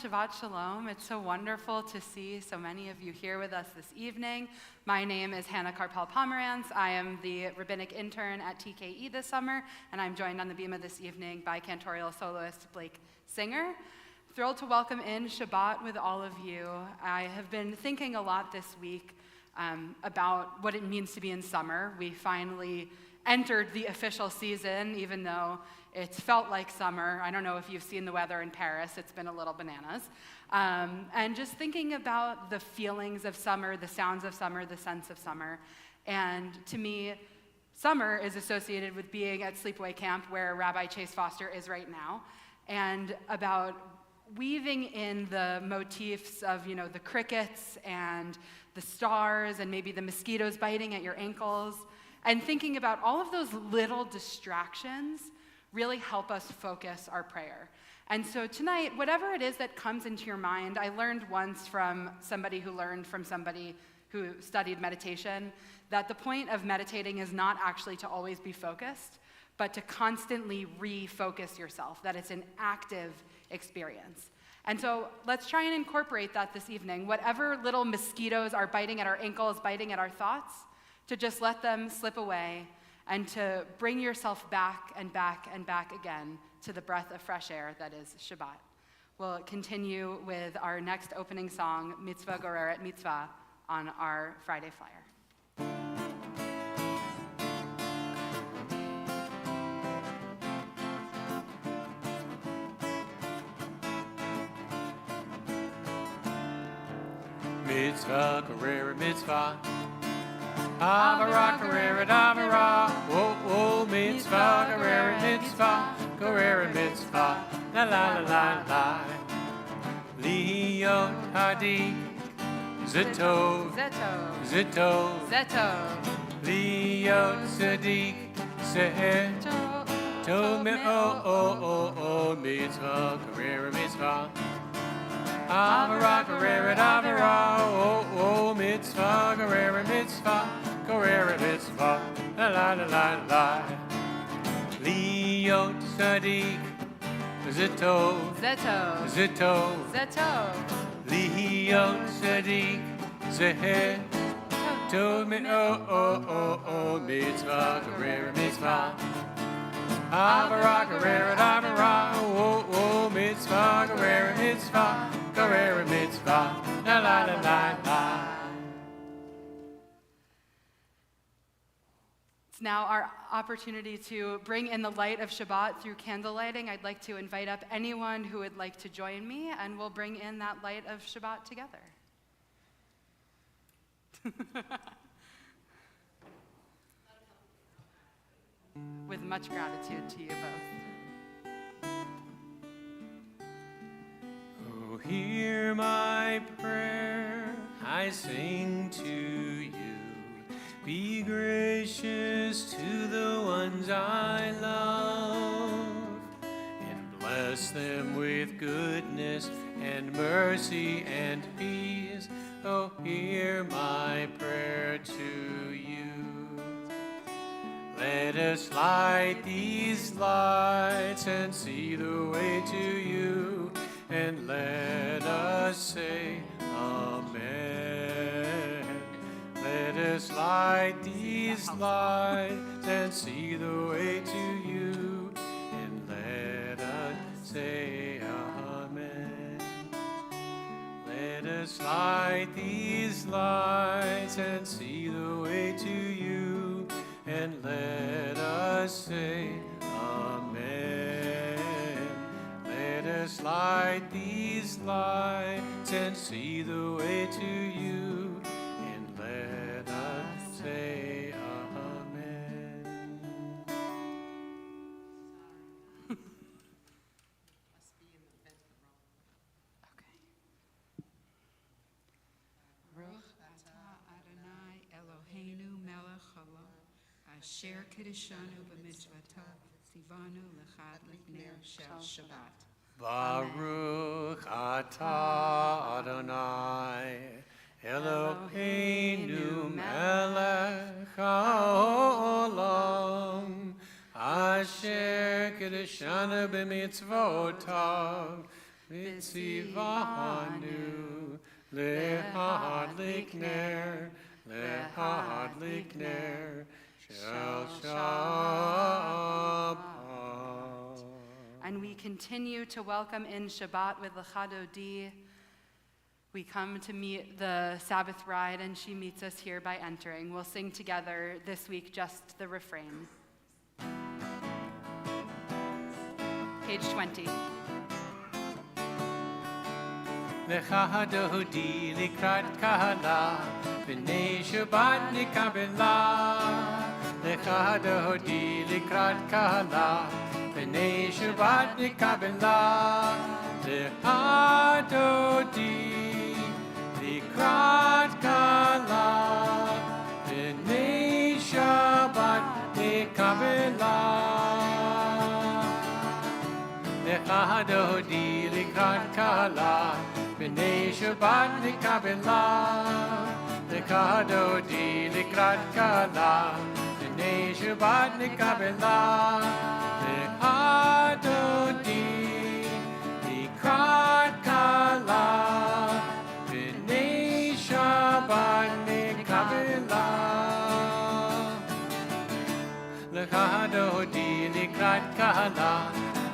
Shabbat Shalom. It's so wonderful to see so many of you here with us this evening. My name is Hannah Karpel-Pomerantz. I am the rabbinic intern at TKE this summer, and I'm joined on the bima this evening by cantorial soloist Blake Singer. Thrilled to welcome in Shabbat with all of you. I have been thinking a lot this week about what it means to be in summer. We finally entered the official season, even though it's felt like summer. I don't know if you've seen the weather in Paris. It's been a little bananas. And just thinking about the feelings of summer, the sounds of summer, the sense of summer. And to me, summer is associated with being at sleepaway camp where Rabbi Chase Foster is right now, and about weaving in the motifs of, the crickets and the stars and maybe the mosquitoes biting at your ankles, and thinking about all of those little distractions really help us focus our prayer. And so tonight, whatever it is that comes into your mind, I learned once from somebody who studied meditation, that the point of meditating is not actually to always be focused, but to constantly refocus yourself, that it's an active experience. And so let's try and incorporate that this evening. Whatever little mosquitoes are biting at our ankles, biting at our thoughts, to just let them slip away and to bring yourself back and back and back again to the breath of fresh air that is Shabbat. We'll continue with our next opening song, Mitzvah Goreret Mitzvah, on our Friday flyer. Mitzvah Goreret Mitzvah, Avara Goreret Avara, oh Mitzvah Goreret Mitzvah, Goreret Mitzvah, la la la la la. Liot Hadik, Zeto, Zeto, Liot Sadik, Seher, To me oh Mitzvah Goreret Mitzvah. Avara Goreret Avara, oh Mitzvah Goreret Mitzvah, Goreret Mitzvah, la la la la la. Liot Sadik, Zeto, Liot Sadik, Zeher, To me oh Mitzvah Goreret Mitzvah. Avara Goreret Avara, oh Mitzvah Goreret Mitzvah, Goreret Mitzvah, la la la la la. It's now our opportunity to bring in the light of Shabbat through candle lighting. I'd like to invite up anyone who would like to join me, and we'll bring in that light of Shabbat together. With much gratitude to you both. Oh, hear my prayer, I sing to you. Be gracious to the ones I love, and bless them with goodness and mercy and peace. Oh, hear my prayer to you. Let us light these lights and see the way to you, and let us say Amen. Let us light these lights and see the way to you, and let us say Amen. Let us light these lights and see the way to you, and let us say Amen. Let us light these lights and see the way to you, and let us say Amen. Must be in the fifth row. Okay. Baruch atah Adonai Eloheinu melech haolam, asher kiddushanu b'mitzvotav, tzivanu l'chad l'ner shel Shabbat. Baruch atah Adonai Eloheinu melech haolam, asher kiddushanu b'mitzvotav, Vitzivanu lehadlik ner, lehadlik ner, shel Shabbat. And we continue to welcome in Shabbat with L'chadodi. We come to meet the Sabbath bride, and she meets us here by entering. We'll sing together this week just the refrain. Page 20. L'chadodi likrat kala, b'nei Shabbat nikabela. L'chadodi likrat kala, b'nei Shabbat nikabela. L'chadodi likrat kala, b'nei Shabbat nikabela. L'chadodi likrat kala, b'nei Shabbat nikabela. L'chadodi likrat kala, b'nei Shabbat nikabela. L'chadodi likrat kala, b'nei Shabbat nikabela. L'chadodi likrat kala,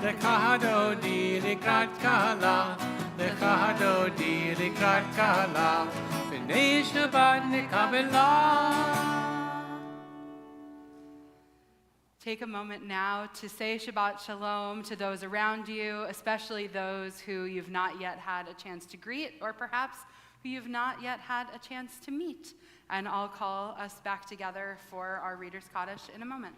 l'chadodi likrat kala, l'chadodi likrat kala, b'nei Shabbat nikabela. Take a moment now to say Shabbat Shalom to those around you, especially those who you've not yet had a chance to greet, or perhaps who you've not yet had a chance to meet. And I'll call us back together for our Reader's Kaddish in a moment.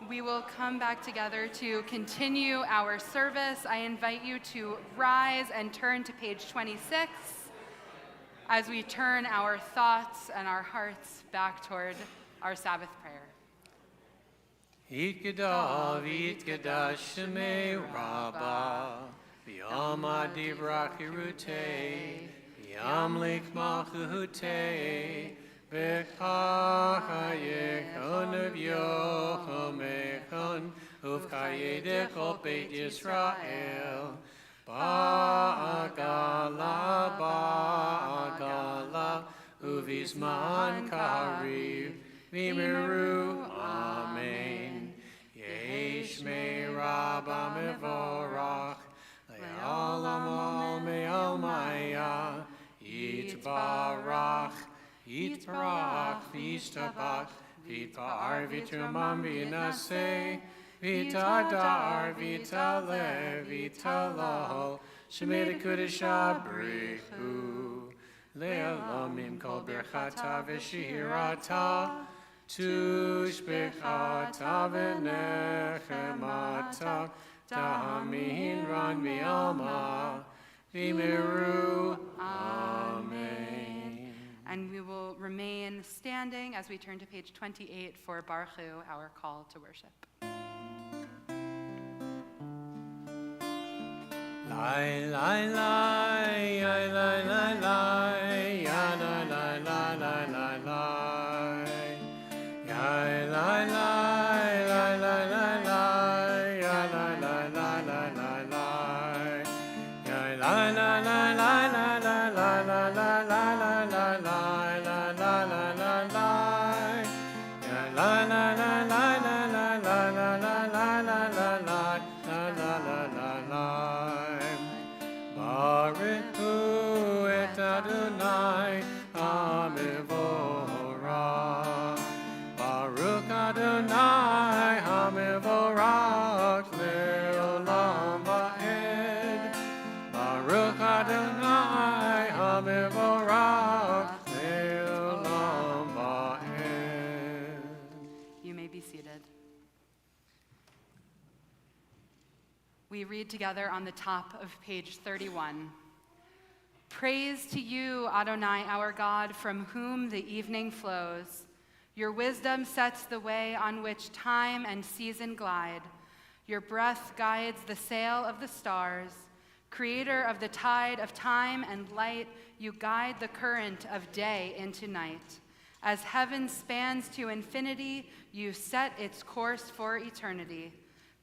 We will come back together to continue our service. I invite you to rise and turn to page 26 as we turn our thoughts and our hearts back toward our Sabbath prayer. Yitgadav yitgadash shemei Rabbah, v'yamad divrach hirutei, v'yamlik malchutei, v'chayechon v'yochomechon, uv'chayedechol beit Yisrael, ba'agala, ba'agala, uv'izman kariv, v'miru, amen. Yesh me Rabba mevorach, le'olam al me'al maya, Yitbarach, Yitbarach, Vishtabach, Vitbar, Vitumam, Vinase, Vitadar, Vitale, Vitalol, Shemeda Kudisha, Brihu, Le'elamim Kol Birchata V'Shirata, Tushbechata V'Nechemata, Damin Ran V'Alma, V'Meru, Amen. And we will remain standing as we turn to page 28 for Baruchu, our call to worship. Lai, lai, lai, lai, lai, lai, lai, ya, lai, lai, lai, lai, lai, lai. Ya, lai, lai, lai, lai, lai, lai, ya, lai, lai, lai, lai, lai, lai. Ya, lai, lai, lai, lai, lai, lai, lai, lai, lai, lai, lai, lai, lai, lai, lai, lai, lai. Ya, lai, lai, lai, lai, lai, lai, lai, lai, lai, lai, lai, lai, lai, lai, lai. Baruchu et Adonai Hamevorach. Baruch Adonai Hamevorach le'olam va'ed. Baruch Adonai Hamevorach le'olam va'ed. You may be seated. We read together on the top of page 31. Praise to you, Adonai, our God, from whom the evening flows. Your wisdom sets the way on which time and season glide. Your breath guides the sail of the stars. Creator of the tide of time and light, you guide the current of day into night. As heaven spans to infinity, you set its course for eternity.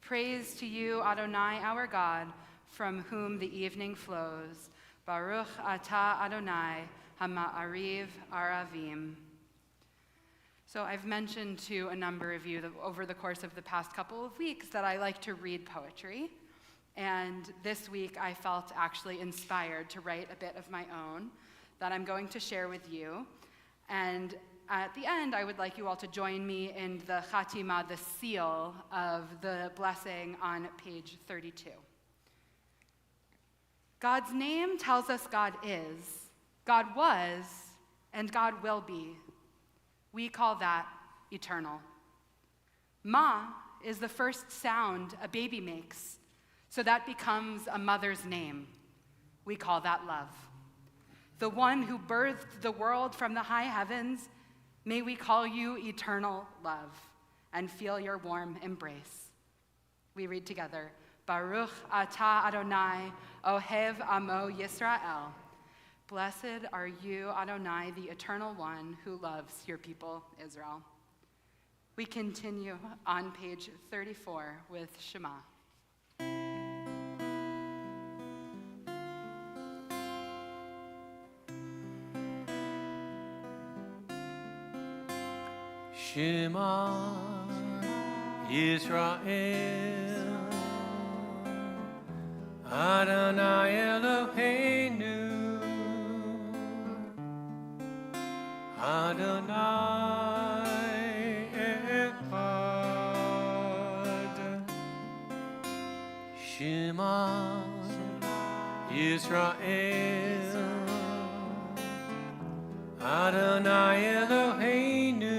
Praise to you, Adonai, our God, from whom the evening flows. Baruch atah Adonai, hama'ariv aravim. So I've mentioned to a number of you over the course of the past couple of weeks that I like to read poetry. And this week I felt actually inspired to write a bit of my own that I'm going to share with you. And at the end, I would like you all to join me in the Chatima, the seal of the blessing on page 32. God's name tells us God is, God was, and God will be. We call that eternal. Ma is the first sound a baby makes, so that becomes a mother's name. We call that love. The one who birthed the world from the high heavens, may we call you eternal love and feel your warm embrace. We read together, Baruch atah Adonai, ohev amo Yisrael. Blessed are you, Adonai, the eternal one who loves your people, Israel. We continue on page 34 with Shema. Shema Yisrael, Adonai Eloheinu, Adonai Echad. Shema Yisrael, Adonai Eloheinu,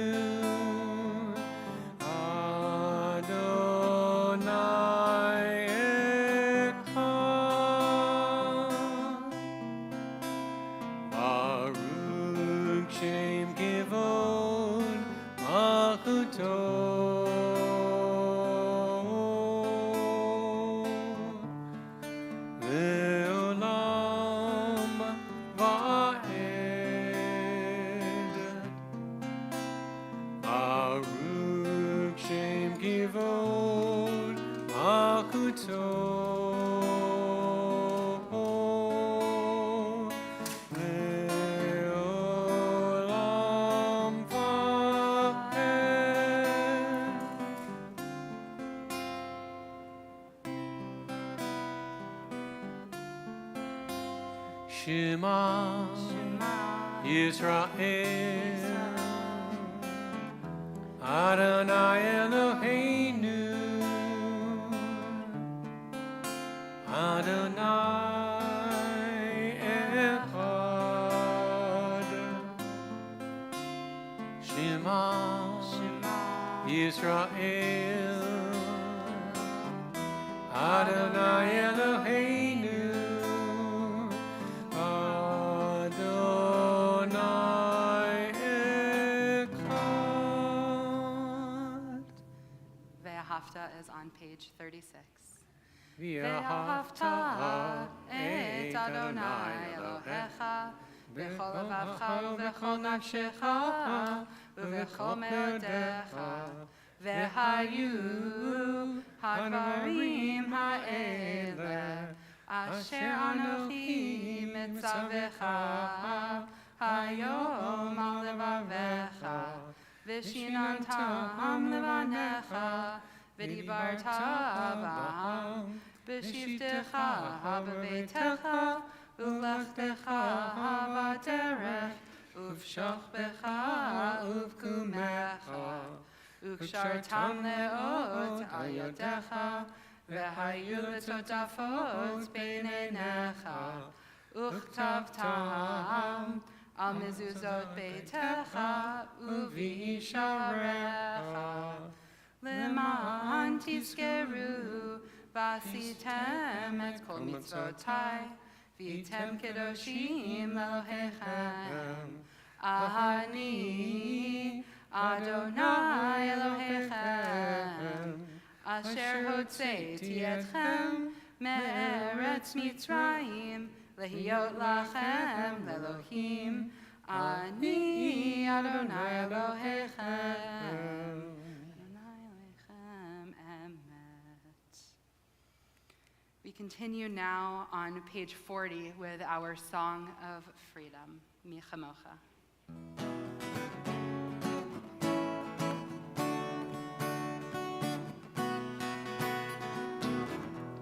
Shema, Yisrael, Adonai Eloheinu, Adonai Echad, Shema, Yisrael, Adonai Eloheinu, Adonai Echad. Ve'ahavta is on page 36. Ve'ahavta et Adonai Elohecha b'chol levavcha u'b'chol nafshecha u'b'chol me'odecha ve'hayu hadvarim ha'ele asher anochi mitzavecha hayom al levavecha v'shinantam levanecha v'dibarta b'am b'shivtecha b'beitecha u'lechtecha b'derech uv'shochbecha uv'kumecha u'kshartam le'ot al yodecha v'hayu l'totafot b'neinecha u'chtavtam al mezuzot beitecha u'v'isharecha Leman tizkeru v'asitem et kol mitzvotai v'yitem kedoshim Elohechem Ani Adonai Elohechem asher hotzeiti etchem me'eretz Mitzrayim lehiyot lachem le'Elohim Ani Adonai Elohechem We continue now on page 40 with our Song of Freedom, Mi Chamocha.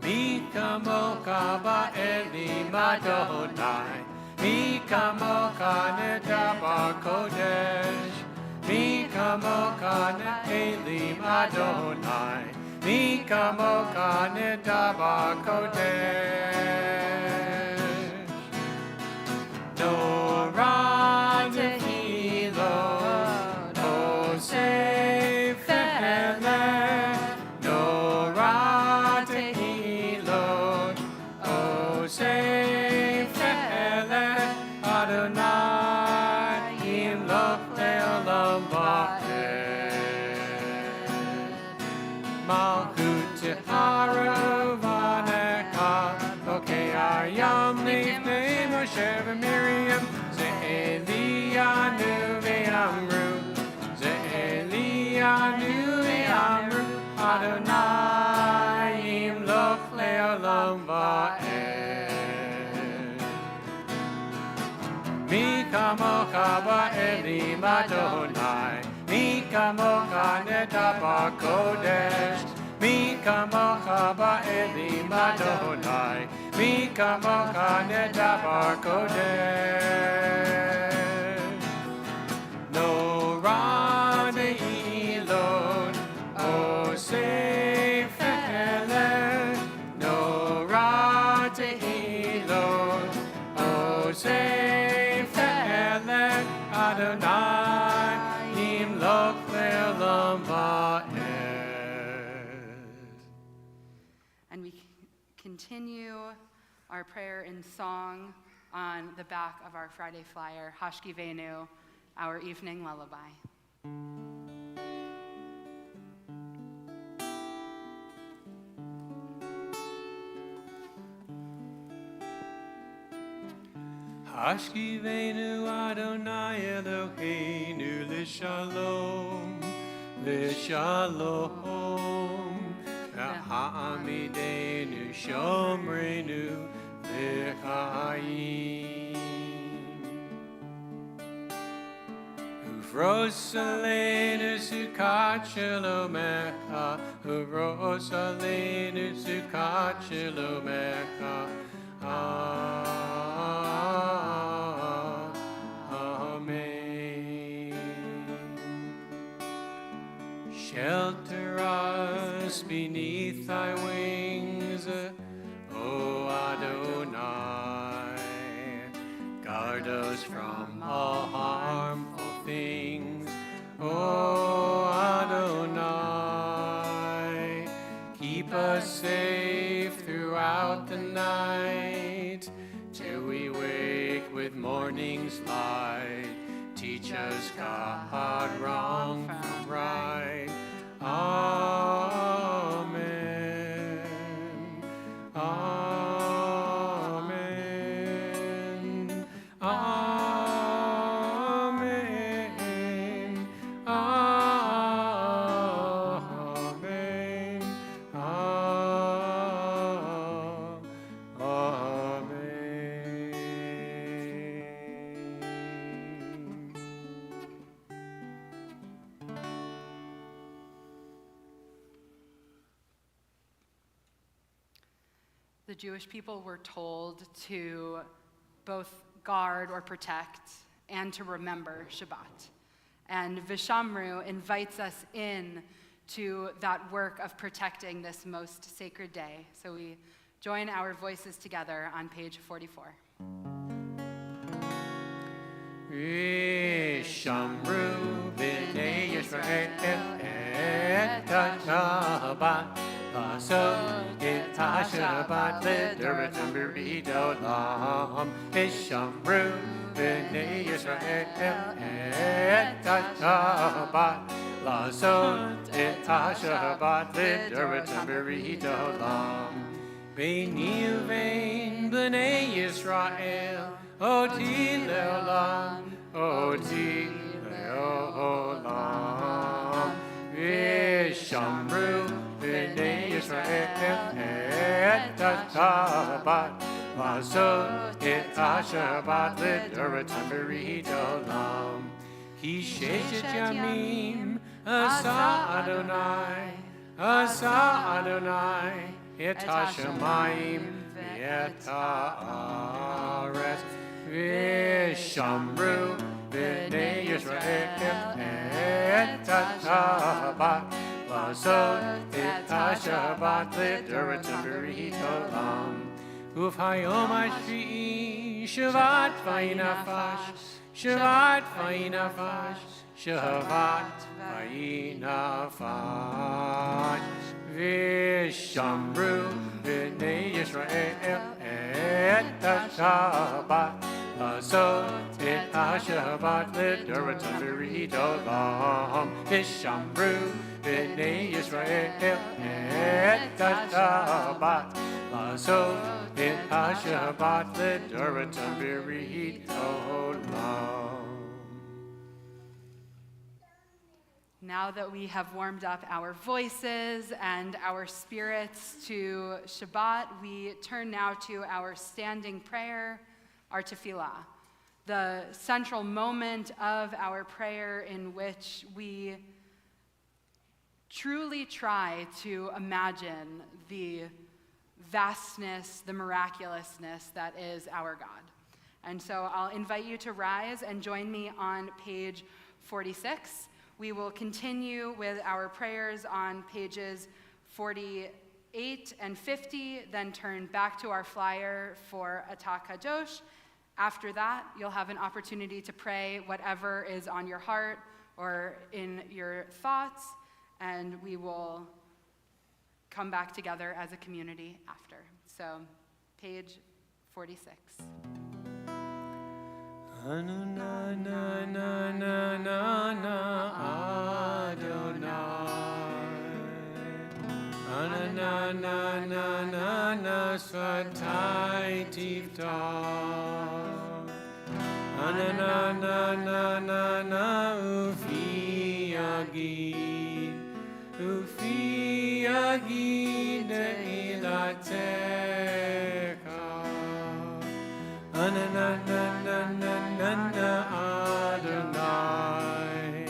Mi kamocha ba'elim Adonai, mi kamocha nedabar kodesh, mi kamocha ne'elim Adonai, mi kamocha nedabar kodesh. Norah tehilot, osef ve'eleh, Norah tehilot, osef ve'eleh, Adonai yimloch le'olam va'ed. Malchut teharu v'necha, okei ayam lifnei Moshe v'Miriam, ze'eliyanu ve'amru, ze'eliyanu ve'amru, Adonai yimloch le'olam va'ed. Mi kamocha ba'elim Adonai, mi kamocha nedabar kodesh, mi kamocha ba'elim Adonai, mi kamocha nedabar kodesh. Norah tehilot, osef ve'eleh, Norah tehilot, osef ve'eleh, Adonai yimloch le'olam va'ed. And we continue our prayer in song on the back of our Friday flyer, Hashkivenu, our evening lullaby. Hashkivenu Adonai Eloheinu l'shalom, l'shalom, v'ha'amidenu shomrenu l'chaim. Ufros aleinu sukat shalomecha, ufros aleinu sukat shalomecha. Shelter us beneath thy wings, O Adonai. Guard us from all harmful things, O Adonai. Keep us safe throughout the night, till we wake with morning's light. Teach us, God, wrong from right. Amen. Amen. Amen. Amen. The Jewish people were told to both guard or protect and to remember Shabbat. And Vishamru invites us in to that work of protecting this most sacred day. So we join our voices together on page 44. Vishamru b'nei Yisrael et Shabbat. Lasot et Shabbat l'duratim b'rit olam. Vishamru b'nei Yisrael et Shabbat. Lasot et Shabbat l'duratim b'rit olam. Beini uvein b'nei Yisrael oti leolam, oti leolam. Vishamru b'nei Yisrael et Shabbat. Lasot et Shabbat l'duratim b'rit olam. Ki sheshet yamim asa Adonai, asa Adonai, et hashamayim v'et haaretz. Vishamru b'nei Yisrael et Shabbat. Lasot et Shabbat l'duratim b'rit olam. Ufhayom hashvi'i Shabbat v'yinafash, Shabbat v'yinafash, Shabbat v'yinafash. Vishamru b'nei Yisrael et Shabbat. Lasot et Shabbat l'duratim b'rit olam. Vishamru b'nei Yisrael et Shabbat. Lasot et Shabbat l'duratim b'rit olam. Now that we have warmed up our voices and our spirits to Shabbat, we turn now to our standing prayer, our tefillah, the central moment of our prayer in which we truly try to imagine the vastness, the miraculousness that is our God. And so I'll invite you to rise and join me on page 46. We will continue with our prayers on pages 48 and 50, then turn back to our flyer for Atah Kadosh. After that, you'll have an opportunity to pray whatever is on your heart or in your thoughts, and we will come back together as a community after. So, page 46. Anu na na na na na na Adonai. Anu na na na na na Svatai Tiftach. Anu na na na na na Ufi Yagid. Ufi Yagid Ilatecha. Anu na na na na na na Adonai.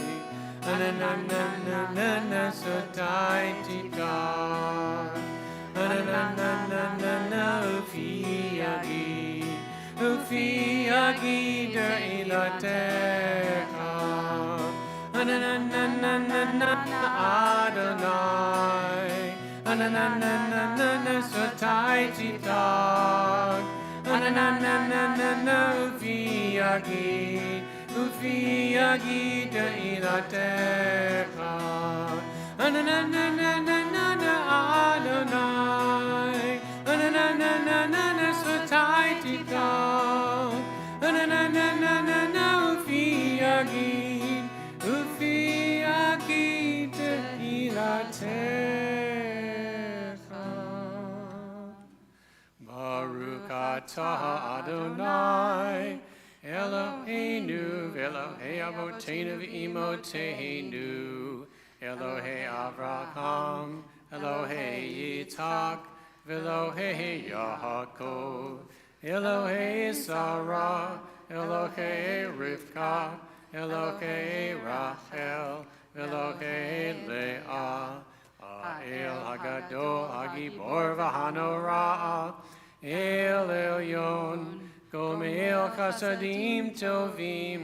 Anu na na na na na Svatai Tiftach. Anu na na na na na Ufi Yagid. Ufi Yagid Ilatecha. Anu na na na na na Ananananana sotai titag. Ananananana ufiagi de ilatecha. Ananananana Adonai. Ananananana sotai titag. Ananananana ufiagi de ilatecha. Baruch atah Adonai, Eloheinu, Elohei Avoteinu v'Imoteinu, Elohei Avraham, Elohei Yitzhak, Elohei Yaakov, Elohei Sarah, Elohei Rivka, Elohei Rachel, Elohei Leah, El Hagadol, Hagibor v'Hanorah, El Elyon, Gomel Chasadim Tovim,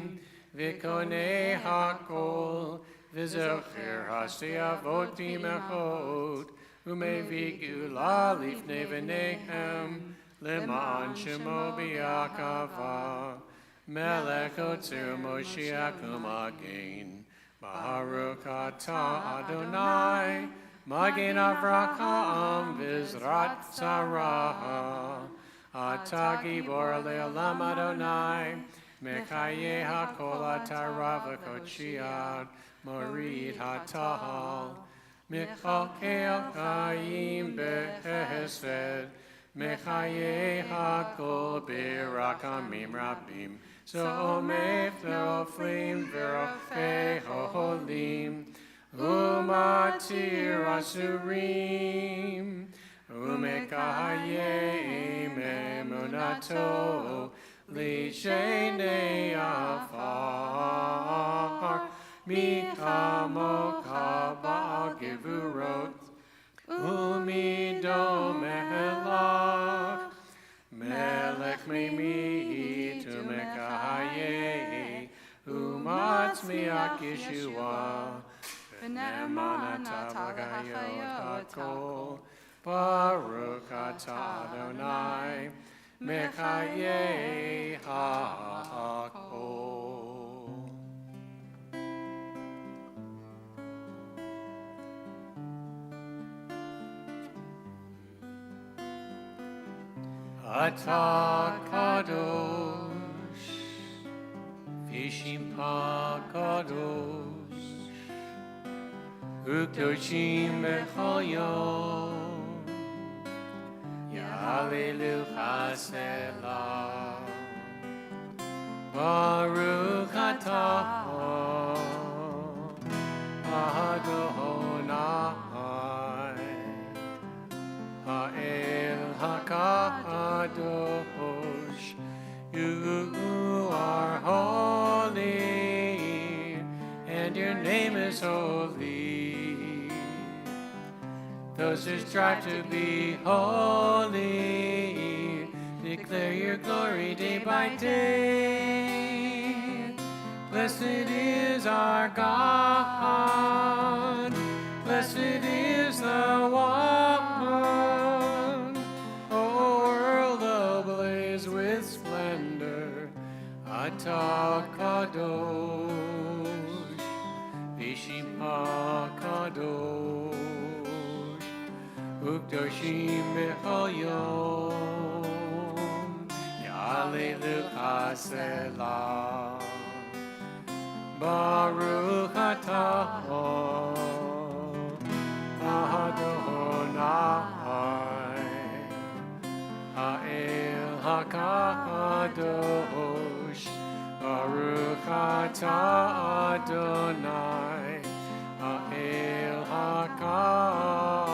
V'Konei Hakol, V'Zocher Hasei Avot B'Mechot, U'Mevi Gula Lifnei V'Nehem, Leman Shemo B'Yakava, Melech Otzir Moshiach U'Magen, Baruch atah Adonai, Magen Avraham V'Zrat Sarah, Atah Gibor Le'olam Adonai, Mechayeh HaKol Atara V'Kodshiad, Morid HaTahal, Mechakel Chaim B'Hesed, Mechayeh HaKol B'Rakamim Rabim, Somef Le'oflim V'Rofei Holim, Umatir Asurim, Umekayem Emunato, Lishenei Afar, Michamocha Ba'Gevurot, Umido Melach, Melech Meimit Umekayeh, Umatzmiach Yeshua, V'ne'eman Atavagayot HaKol, Baruch atah Adonai, Mechayeh HaKol. Atah Kadosh, V'Shimcha Kadosh, U'Kedoshim B'chol Yom, Hallelujah, Selah. Baruch atah Adonai, Ha'el HaKadosh. You are holy, and your name is holy. Those who strive to be holy, declare your glory day by day. Blessed is our God, blessed is the one, O world ablaze with splendor. Atah Kadosh, V'Shimcha Kadosh, U'Kedoshim B'chol Yom, Hallelujah, Selah. Baruch atah Adonai, Ha'el HaKadosh. Baruch atah Adonai, Ha'el HaKadosh.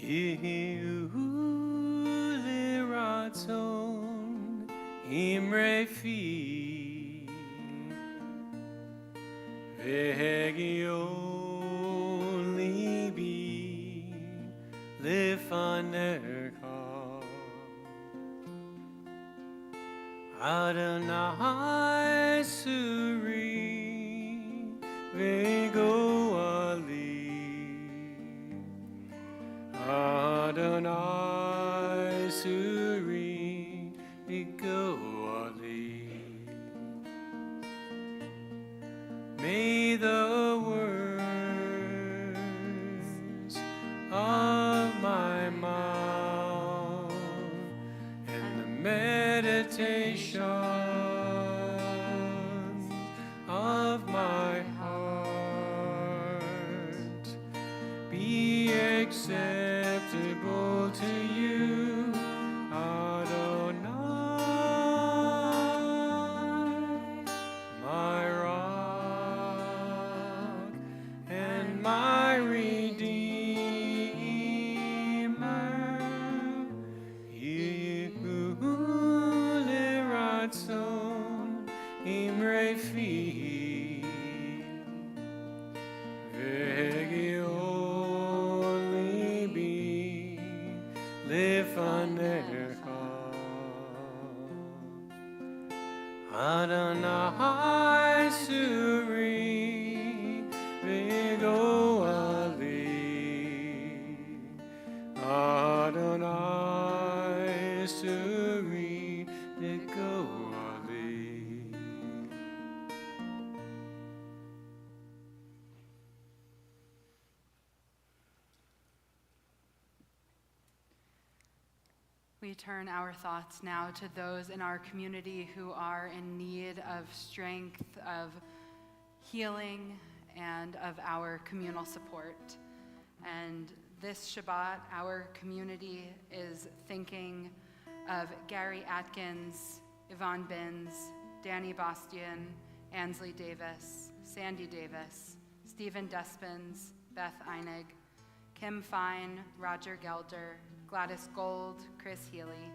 Yehu liratzon imrefi vehegion libi lifanecha Adonai suri vegoali Adonai suri vegoali May the words of my mouth and the meditation of my heart be acceptable to you, Adonai, my rock and my redeemer. Yehu liratzon imrefi vegion libi lifanecha Adonai suri vegoali Adonai suri vegoali We turn our thoughts now to those in our community who are in need of strength, of healing, and of our communal support. And this Shabbat, our community is thinking of Gary Atkins, Yvonne Binns, Danny Bastian, Ansley Davis, Sandy Davis, Stephen Despins, Beth Einig, Kim Fine, Roger Gelder, Gladys Gold, Chris Healy,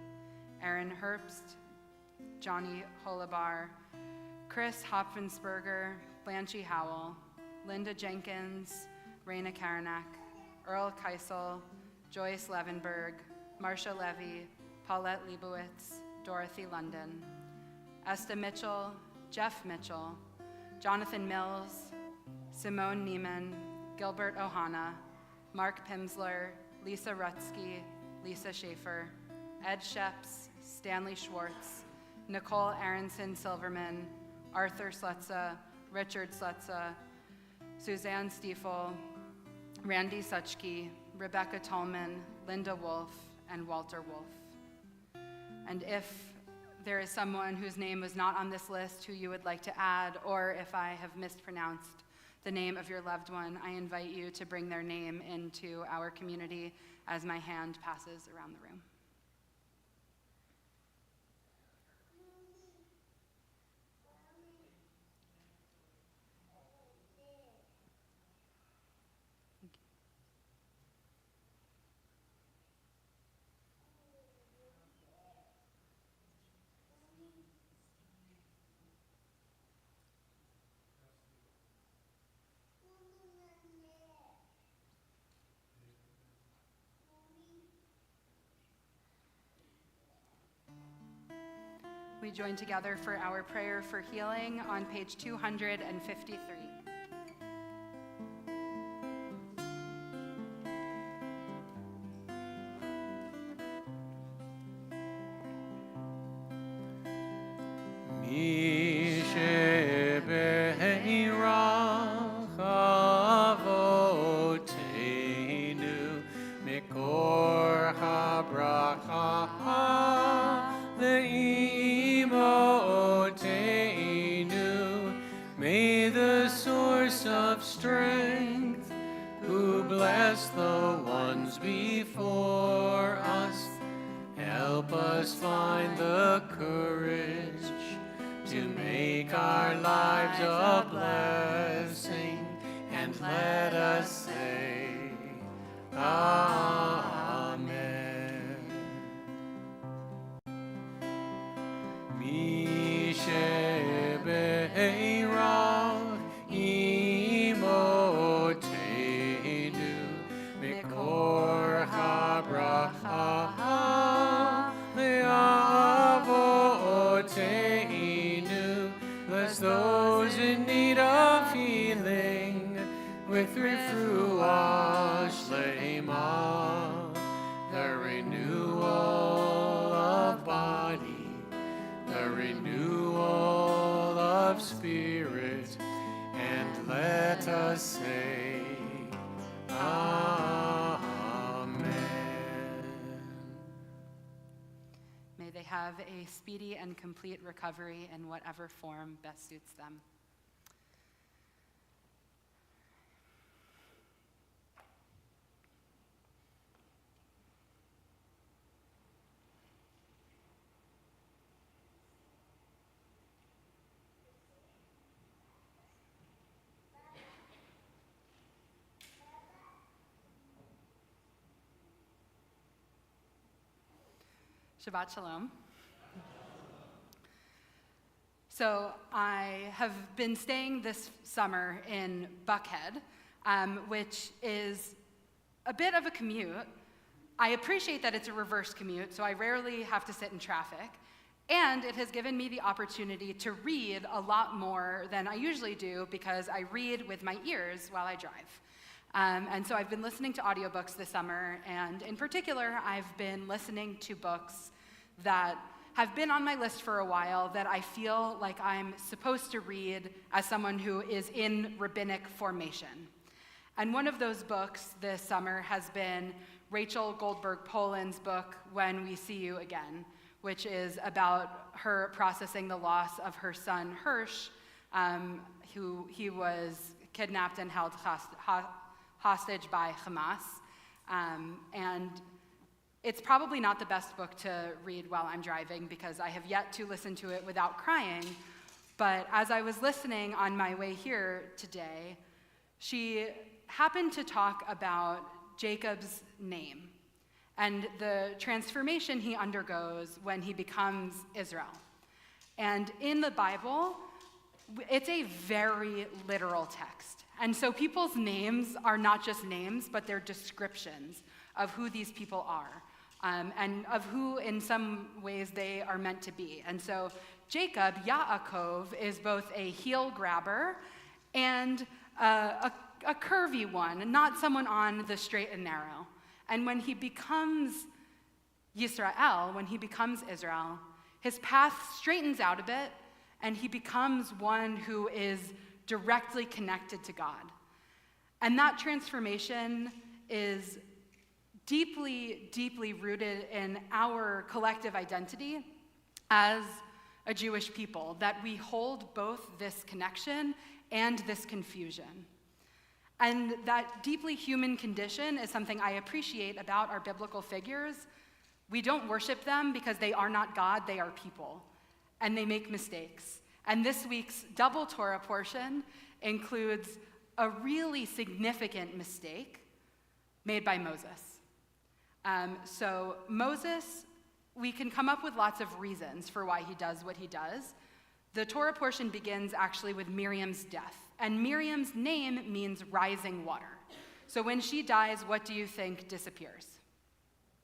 Aaron Herbst, Johnny Holabar, Chris Hopfensberger, Blanche Howell, Linda Jenkins, Raina Karanak, Earl Keisel, Joyce Levenberg, Marcia Levy, Paulette Leibowitz, Dorothy London, Esta Mitchell, Jeff Mitchell, Jonathan Mills, Simone Neiman, Gilbert Ohana, Mark Pimsler, Lisa Rutsky, Lisa Schaefer, Ed Sheps, Stanley Schwartz, Nicole Aronson Silverman, Arthur Slutza, Richard Slutza, Suzanne Stiefel, Randy Suchke, Rebecca Tolman, Linda Wolf, and Walter Wolf. And if there is someone whose name was not on this list who you would like to add, or if I have mispronounced the name of your loved one, I invite you to bring their name into our community as my hand passes around the room. We join together for our prayer for healing on page 253. May the source of strength, who bless the ones before us, help us find the courage to make our lives a blessing, and let us say, Amen. Bless those in need of healing with refuah shlema, the renewal of body, the renewal of spirit, and let us say, Amen. May they have a speedy and complete recovery in whatever form best suits them. Shabbat Shalom. So I have been staying this summer in Buckhead, which is a bit of a commute. I appreciate that it's a reverse commute, so I rarely have to sit in traffic. And it has given me the opportunity to read a lot more than I usually do because I read with my ears while I drive. And so I've been listening to audiobooks this summer, and in particular, I've been listening to books that have been on my list for a while that I feel like I'm supposed to read as someone who is in rabbinic formation. And one of those books this summer has been Rachel Goldberg Poland's book, When We See You Again, which is about her processing the loss of her son, Hirsch, who he was kidnapped and held hostage by Hamas. And it's probably not the best book to read while I'm driving because I have yet to listen to it without crying. But as I was listening on my way here today, she happened to talk about Jacob's name and the transformation he undergoes when he becomes Israel. And in the Bible, it's a very literal text. And so people's names are not just names, but they're descriptions of who these people are. And of who, in some ways, they are meant to be. And so Jacob, Yaakov, is both a heel grabber and a curvy one, not someone on the straight and narrow. And when he becomes Yisrael, when he becomes Israel, his path straightens out a bit, and he becomes one who is directly connected to God. And that transformation is deeply, deeply rooted in our collective identity as a Jewish people, that we hold both this connection and this confusion. And that deeply human condition is something I appreciate about our biblical figures. We don't worship them because they are not God, they are people, and they make mistakes. And this week's double Torah portion includes a really significant mistake made by Moses. So Moses, we can come up with lots of reasons for why he does what he does. The Torah portion begins actually with Miriam's death. And Miriam's name means rising water. So when she dies, what do you think disappears?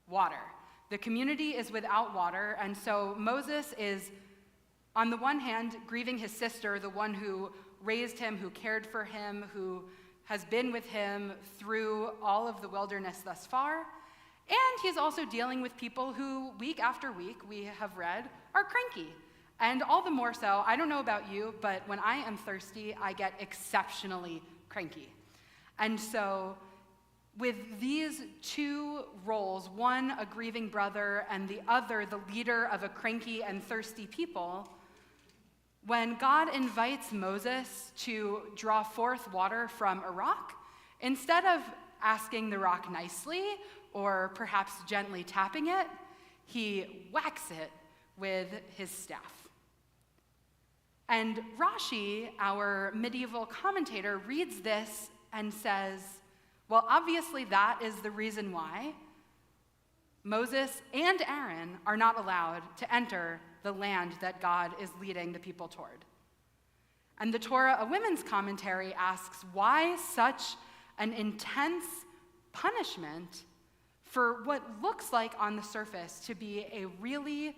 Water. The community is without water, and so Moses is, on the one hand, grieving his sister, the one who raised him, who cared for him, who has been with him through all of the wilderness thus far. And he's also dealing with people who, week after week, we have read, are cranky. And all the more so, I don't know about you, but when I am thirsty, I get exceptionally cranky. And so with these two roles, one a grieving brother and the other the leader of a cranky and thirsty people, when God invites Moses to draw forth water from a rock, instead of asking the rock nicely or perhaps gently tapping it, he whacks it with his staff. And Rashi, our medieval commentator, reads this and says, well, obviously that is the reason why Moses and Aaron are not allowed to enter the land that God is leading the people toward. And the Torah, a women's commentary, asks why such an intense punishment for what looks like on the surface to be a really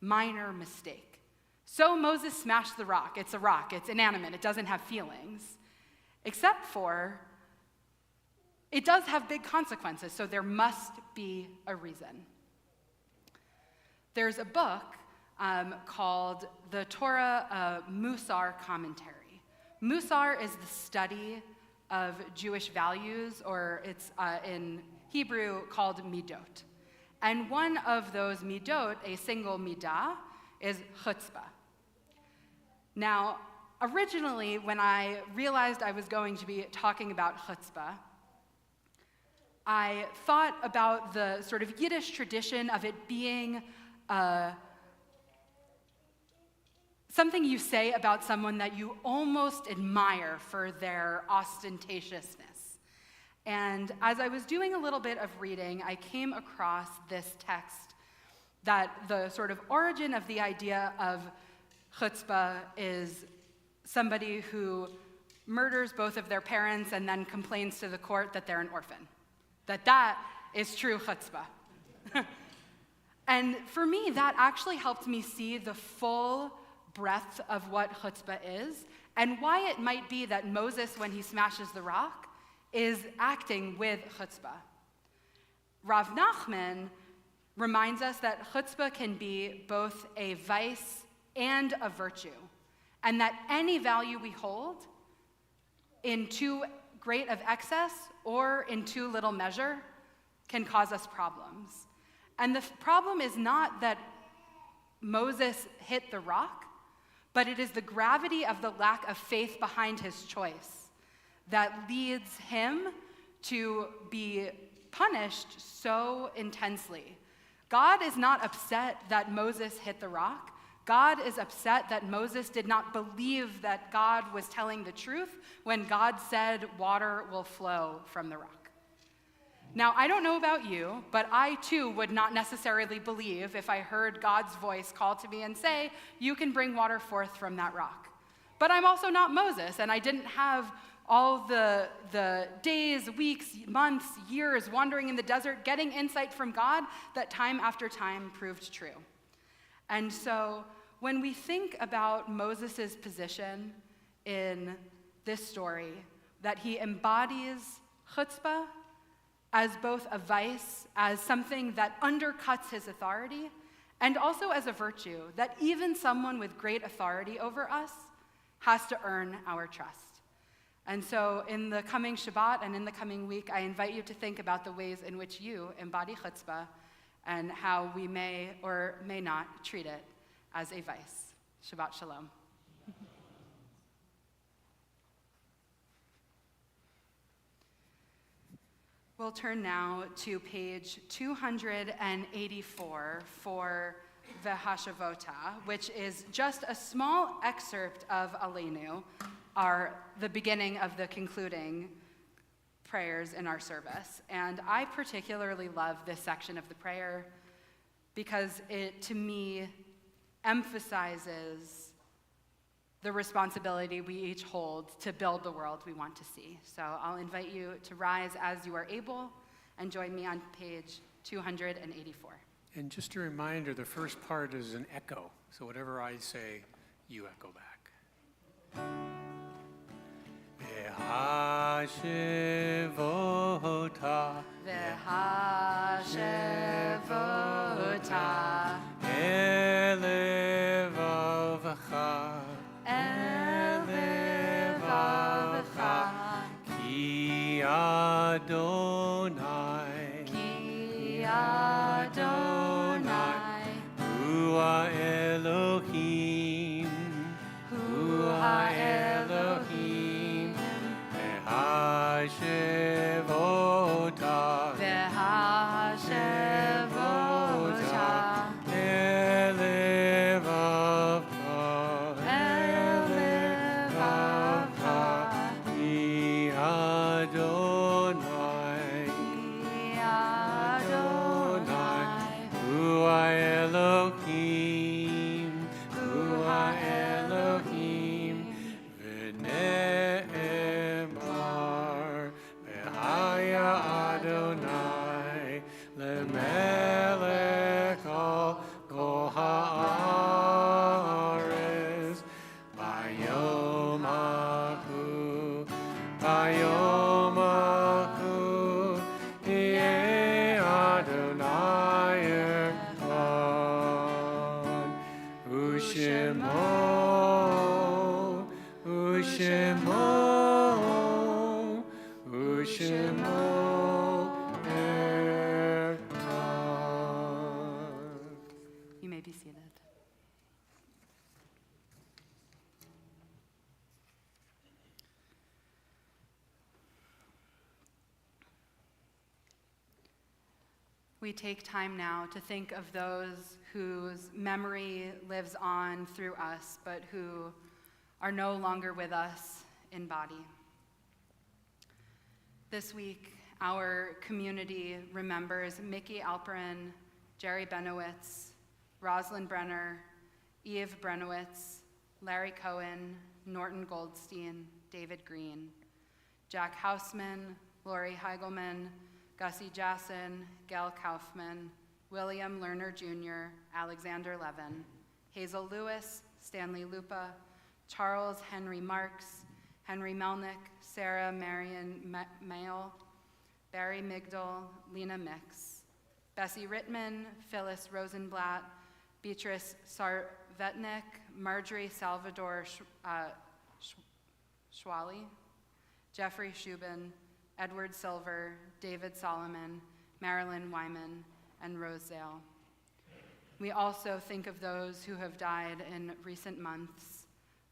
minor mistake. So Moses smashed the rock. It's a rock. It's inanimate. It doesn't have feelings. Except for, it does have big consequences, so there must be a reason. There's a book called the Torah Musar Commentary. Musar is the study of Jewish values, or it's in Hebrew called midot. And one of those midot, a single midah, is chutzpah. Now, originally, when I realized I was going to be talking about chutzpah, I thought about the sort of Yiddish tradition of it being something you say about someone that you almost admire for their ostentatiousness. And as I was doing a little bit of reading, I came across this text that the sort of origin of the idea of chutzpah is somebody who murders both of their parents and then complains to the court that they're an orphan. That is true chutzpah. And for me, that actually helped me see the full breadth of what chutzpah is and why it might be that Moses, when he smashes the rock, is acting with chutzpah. Rav Nachman reminds us that chutzpah can be both a vice and a virtue, and that any value we hold in too great of excess or in too little measure can cause us problems. And the problem is not that Moses hit the rock, but it is the gravity of the lack of faith behind his choice that leads him to be punished so intensely. God is not upset that Moses hit the rock. God is upset that Moses did not believe that God was telling the truth when God said water will flow from the rock. Now, I don't know about you, but I too would not necessarily believe if I heard God's voice call to me and say, you can bring water forth from that rock. But I'm also not Moses, and I didn't have all the days, weeks, months, years wandering in the desert, getting insight from God that time after time proved true. And so when we think about Moses' position in this story, that he embodies chutzpah as both a vice, as something that undercuts his authority, and also as a virtue, that even someone with great authority over us has to earn our trust. And so in the coming Shabbat and in the coming week, I invite you to think about the ways in which you embody chutzpah and how we may or may not treat it as a vice. Shabbat shalom. We'll turn now to page 284 for V'Hashavota, which is just a small excerpt of Aleinu, the beginning of the concluding prayers in our service. And I particularly love this section of the prayer because it, to me, emphasizes the responsibility we each hold to build the world we want to see. So I'll invite you to rise as you are able and join me on page 284. And just a reminder, the first part is an echo. So whatever I say, you echo back. V'hashivota, V'Hashavota, elevavcha, Ki Adonai, Ki Adonai, Hu Elohim, Hu Elohim, V'Hashivota, V'Hashavota, Elevavcha, Ki Adonai, Bayom Ahu, Bayom Ahu, Yeh Adonai Echad, Ushemo, Ushemo, Ushemo Echad. You may be seated. We take time now to think of those whose memory lives on through us, but who are no longer with us in body. This week, our community remembers Mickey Alperin, Jerry Benowitz, Rosalind Brenner, Eve Brenowitz, Larry Cohen, Norton Goldstein, David Green, Jack Hausman, Lori Heigelman, Gussie Jassen, Gail Kaufman, William Lerner Jr., Alexander Levin, Hazel Lewis, Stanley Lupa, Charles Henry Marks, Henry Melnick, Sarah Marion Mayle, Barry Migdal, Lena Mix, Bessie Rittman, Phyllis Rosenblatt, Beatrice Sarvetnik, Marjorie Salvador Schwally, Jeffrey Shubin, Edward Silver, David Solomon, Marilyn Wyman, and Rose Zale. We also think of those who have died in recent months: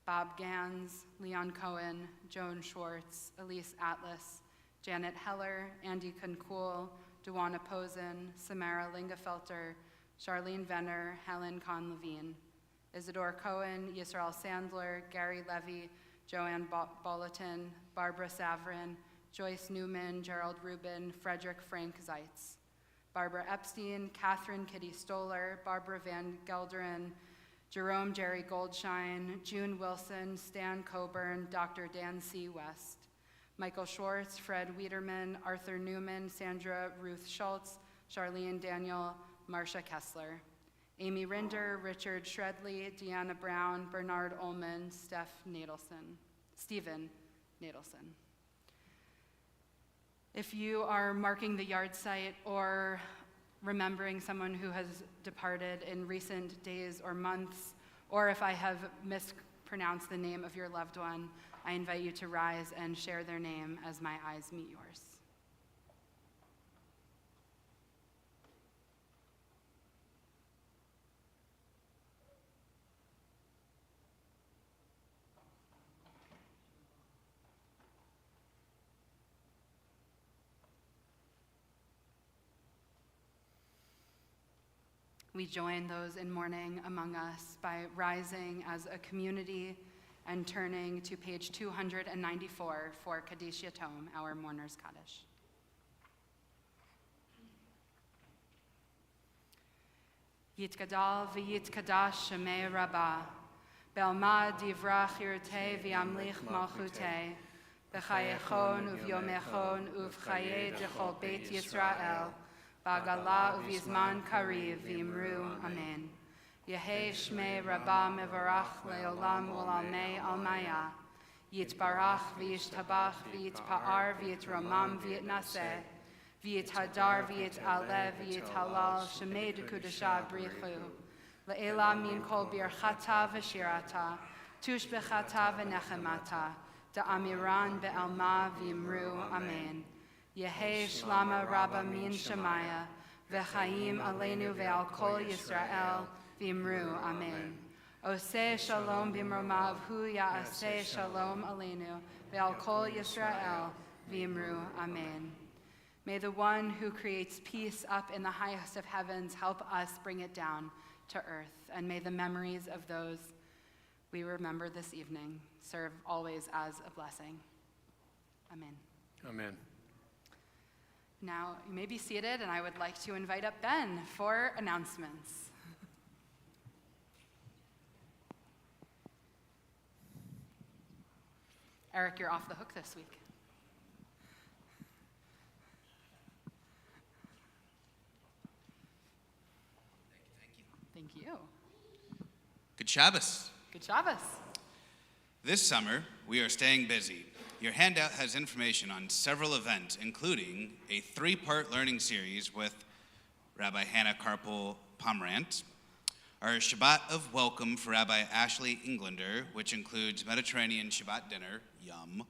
Bob Gans, Leon Cohen, Joan Schwartz, Elise Atlas, Janet Heller, Andy Kunkul, Duana Posen, Samara Lingefelter, Charlene Venner, Helen Kahn-Levine, Isidore Cohen, Yisrael Sandler, Gary Levy, Joanne Bolleton, Barbara Savrin, Joyce Newman, Gerald Rubin, Frederick Frank Zeitz, Barbara Epstein, Catherine Kitty Stoller, Barbara Van Gelderen, Jerome Jerry Goldshine, June Wilson, Stan Coburn, Dr. Dan C. West, Michael Schwartz, Fred Wiederman, Arthur Newman, Sandra Ruth Schultz, Charlene Daniel, Marcia Kessler, Amy Rinder, Richard Shredley, Deanna Brown, Bernard Ullman, Stephen Nadelson. If you are marking the yard site or remembering someone who has departed in recent days or months, or if I have mispronounced the name of your loved one, I invite you to rise and share their name as my eyes meet yours. We join those in mourning among us by rising as a community and turning to page 294 for Kaddish Yatom, our mourner's Kaddish. Yitgadal v'yitkadash shemei rabbah, be'alma divrach yirtei v'yamlich malchutei, b'chayechon uv'yomechon uv'chayei d'chol beit Yisrael, Bagala uvizman kariv v'imru amen. Yehei shmei rabba mevarach leolam ulalmei almaya. Yitbarach v'yishtabach v'yitpa'ar v'yitromam v'yitnaseh. V'yithadar v'yit'aleh v'yithalal shemei d'kudasha brichu. Le'ela min kol birchata v'shirata. Tush b'chata v'nechemata. Da'amiran be'alma v'imru amen. Yehei shlama rabba min shemaya, v'chaim aleinu ve'al kol Yisrael, v'imru amen. Oseh shalom b'mromav hu ya'aseh shalom aleinu, ve'al kol Yisrael, v'imru amen. May the one who creates peace up in the highest of heavens help us bring it down to earth, and may the memories of those we remember this evening serve always as a blessing. Amen. Amen. Now, you may be seated, and I would like to invite up Ben for announcements. Eric, you're off the hook this week. Thank you. Thank you. Good Shabbos. Good Shabbos. This summer, we are staying busy. Your handout has information on several events, including a 3-part learning series with Rabbi Hannah Karpel Pomerantz, our Shabbat of Welcome for Rabbi Ashley Englander, which includes Mediterranean Shabbat dinner, yum,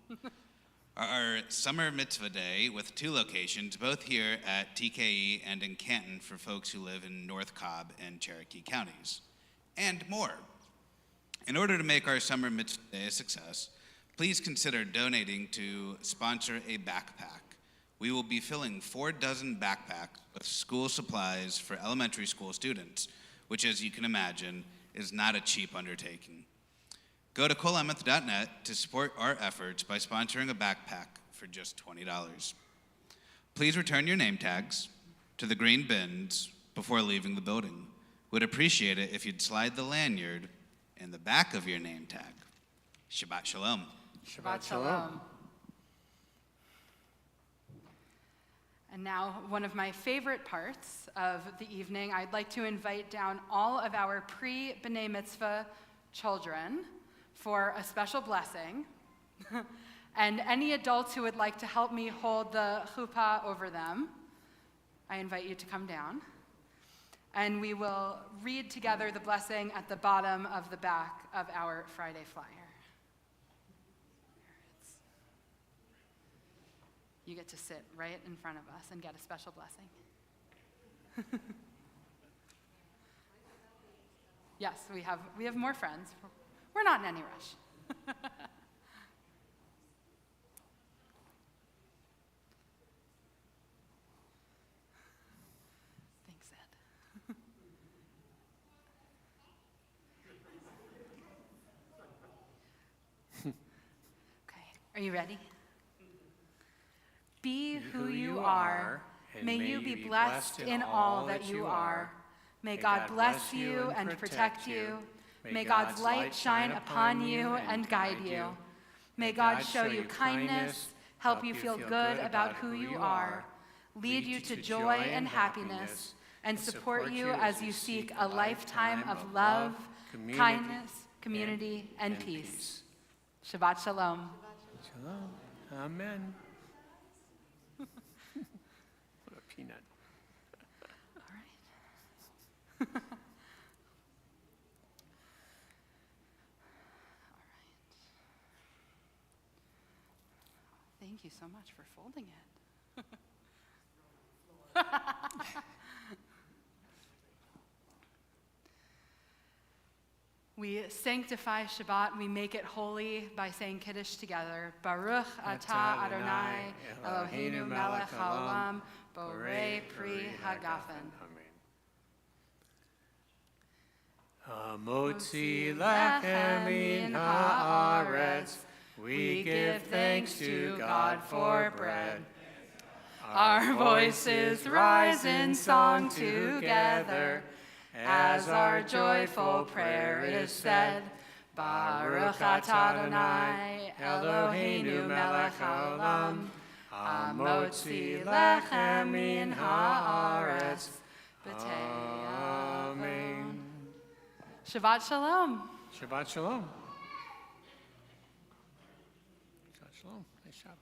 our Summer Mitzvah Day with 2 locations, both here at TKE and in Canton for folks who live in North Cobb and Cherokee counties, and more. In order to make our Summer Mitzvah Day a success, please consider donating to sponsor a backpack. We will be filling 4 dozen backpacks with school supplies for elementary school students, which, as you can imagine, is not a cheap undertaking. Go to kolemeth.net to support our efforts by sponsoring a backpack for just $20. Please return your name tags to the green bins before leaving the building. Would appreciate it if you'd slide the lanyard in the back of your name tag. Shabbat Shalom. Shabbat Shalom. And now, one of my favorite parts of the evening, I'd like to invite down all of our pre-B'nai Mitzvah children for a special blessing. And any adults who would like to help me hold the chuppah over them, I invite you to come down. And we will read together the blessing at the bottom of the back of our Friday flyer. You get to sit right in front of us and get a special blessing. Yes, we have more friends. We're not in any rush. Thanks, Ed. Okay, are you ready? Be who you are. May you be blessed in all that you are. May God bless you and protect you. May God's light shine upon you and guide you. May God show you kindness, help you feel good about who you are, lead you to joy and happiness, and support you as you seek a lifetime of love, kindness, community, and peace. Shabbat Shalom. Shalom. Amen. What a peanut. All right. All right. Thank you so much for folding it. We sanctify Shabbat, we make it holy by saying Kiddush together. Baruch atah Adonai, Eloheinu melech haolam, borei pri hagafen. Hamotzi lechem min haaretz. We give thanks to God for bread. Our voices rise in song together as our joyful prayer is said. Baruch atah Adonai, Eloheinu melech haolam, hamotzi lechem min haaretz, b'tei avon. Shabbat Shalom. Shabbat Shalom. Shabbat Shalom. Nice job.